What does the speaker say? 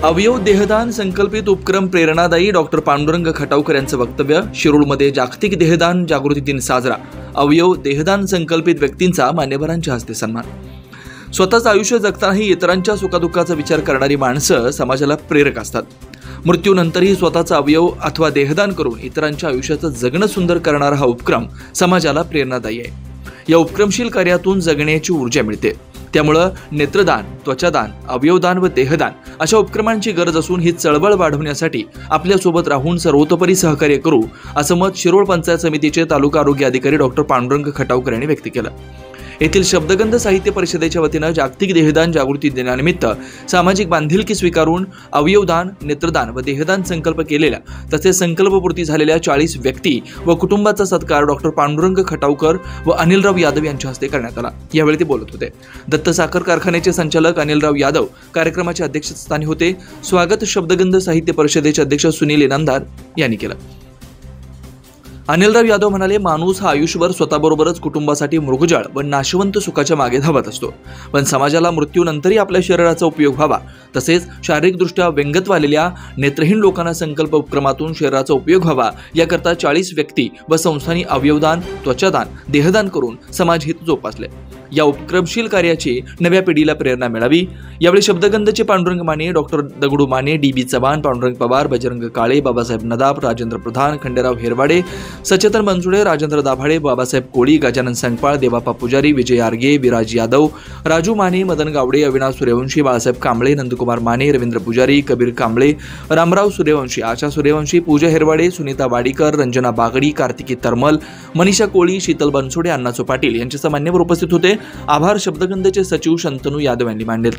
अवयव देहदान संकल्पित उपक्रम प्रेरणादायी डॉक्टर पांडुरंग खटावकर यांचं वक्तव्य. शिरूरमध्ये जागतिक देहदान जागृती दिन साजरा. अवयव देहदान संकल्पित व्यक्तींचा मान्यवरांच्या हस्ते सन्मान. स्वतःचं आयुष्य जगतानाही इतरांच्या सुखदुःखाचा विचार करणारी माणसं समाजाला प्रेरक असतात. मृत्यूनंतरही स्वतःचा अवयव अथवा देहदान करून इतरांच्या आयुष्याचं जगणं सुंदर करणारा हा उपक्रम समाजाला प्रेरणादायी आहे. या उपक्रमशील कार्यातून जगण्याची ऊर्जा मिळते. त्यामुळं नेत्रदान, त्वचादान, अवयवदान व देहदान अशा उपक्रमांची गरज असून ही चळवळ वाढवण्यासाठी आपल्यासोबत राहून सर्वतोपरी सहकार्य करू असं मत शिरोळ पंचायत समितीचे तालुका आरोग्य अधिकारी डॉक्टर पांडुरंग खटावकर यांनी व्यक्त केलं. येथील शब्दगंध साहित्य परिषदेच्या वतीनं जागतिक देहदान जागृती दिनानिमित्त सामाजिक बांधिलकी स्वीकारून अवयवदान, नेत्रदान व देहदान संकल्प केलेल्या तसेच संकल्पपूर्ती झालेल्या 40 व्यक्ती व कुटुंबाचा सत्कार डॉक्टर पांडुरंग खटावकर व अनिलराव यादव यांच्या हस्ते करण्यात आला. यावेळी ते बोलत होते. दत्त साखर कारखान्याचे संचालक अनिलराव यादव कार्यक्रमाच्या अध्यक्षस्थानी होते. स्वागत शब्दगंध साहित्य परिषदेचे अध्यक्ष सुनील इनामदार यांनी केलं. अनिलराव यादव म्हणाले, माणूस हा आयुष्यभर स्वतःबरोबरच कुटुंबासाठी मृगजळ व नाशवंत सुखाच्या मागे धावत असतो. पण समाजाला मृत्यूनंतरही आपल्या शरीराचा उपयोग व्हावा तसेच शारीरिकदृष्ट्या व्यंगत्व आलेल्या नेत्रहीन लोकांना संकल्प उपक्रमातून शरीराचा उपयोग व्हावा याकरता 40 व्यक्ती व संस्थांनी अवयवदान, त्वचादान, देहदान करून समाजहित जोपासले. या उपक्रमशील कार्याची नव्या पिढीला प्रेरणा मिळावी. यावेळी शब्दगंधचे पांडुरंग माने, डॉक्टर दगडू माने, डी.बी. चव्हाण, पांडुरंग पवार, बजरंग काळे, बाबासाहेब नदाब, राजेंद्र प्रधान, खंडेराव हेरवाडे, सचेतन बनसुडे, राजेंद्र दाभाडे, बाबासाहेब कोळी, गजानन संगपाळ, देवाप्पा पुजारी, विजय आर्गे, विराज यादव, राजू माने, मदन गावडे, अविनाश सूर्यवंशी, बाळासाहेब कांबळे, नंदकुमार माने, रवींद्र पुजारी, कबीर कांबळे, रामराव सूर्यवंशी, आशा सूर्यवंशी, पूजा हेरवाडे, सुनीता वाडीकर, रंजना बागडी, कार्तिकी तरमल, मनीषा कोळी, शीतल बनसुडे, अण्णाचो पाटील यांच्यासह मान्यवर उपस्थित होते. आभार शब्दगंधचे सचिव शंतनू यादव यांनी मांडले.